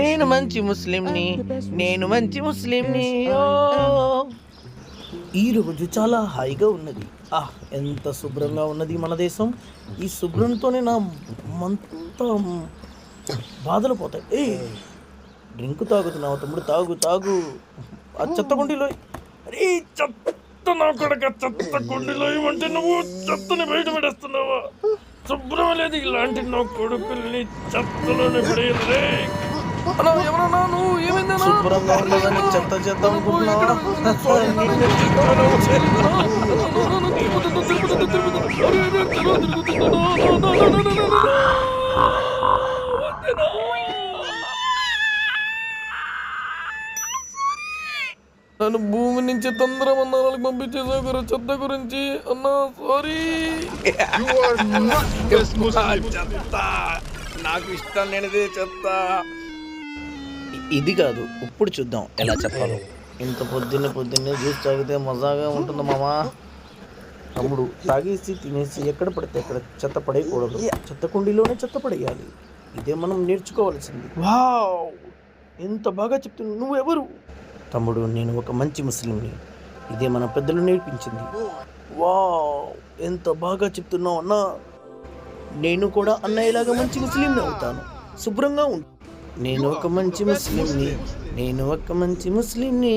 నేను మంచి ముస్లింని, నేను మంచి ముస్లింని. ఓ ఈరోజు చాలా హాయిగా ఉన్నది. ఎంత శుభ్రంగా ఉన్నది మన దేశం. ఈ శుభ్రంతోనే నా మంతా బాధలు పోతాయి. డ్రింక్ తాగుతున్నావు తమ్ముడు, తాగు తాగు. ఆ చెత్త కుండీలో, అరే చెత్త నా కొడక, చెత్త కుండీలో ఇవ్వంటే నువ్వు చెత్తని బయట పడేస్తున్నావా? శుభ్రం లేదు, ఇలాంటి నా కొడుకుల్ని చెత్తలోనే పడేయలే. అలా ఎవరన్నా నువ్వు ఏమైందా? శుభ్రంగా ఉండదని చెత్త చెత్త అనుకుంటున్నావా? నన్ను భూమి నుంచి తొందరమందాలకు పంపించేసావు గురు, చెత్త గురించి అన్నా. సారీ. చెత్త నాకు ఇష్టం లేనిదే చెత్త. ఇది కాదు, ఇప్పుడు చూద్దాం ఎలా చెప్పాలో. ఇంత పొద్దున్నే జ్యూస్ తాగితే మజాగా ఉంటుంది మామా. తమ్ముడు, తాగేసి తినేసి ఎక్కడ పడితే అక్కడ చెత్త పడేయకూడదు. చెత్త కుండీలోనే చెత్త పడేయాలి. ఇదే మనం నేర్చుకోవాల్సింది. వావ్, ఎంత బాగా చెప్తున్నావు. నువ్వెవరు? తమ్ముడు, నేను ఒక మంచి ముస్లింని. ఇదే మన పెద్దలు నేర్పించింది. వావ్, ఎంత బాగా చెప్తున్నావు అన్నా. నేను కూడా అన్నయ్యలాగా మంచి ముస్లింని అవుతాను. శుభ్రంగా ఉంటాను. నేను ఒక మంచి ముస్లింని, నేను ఒక మంచి ముస్లింని.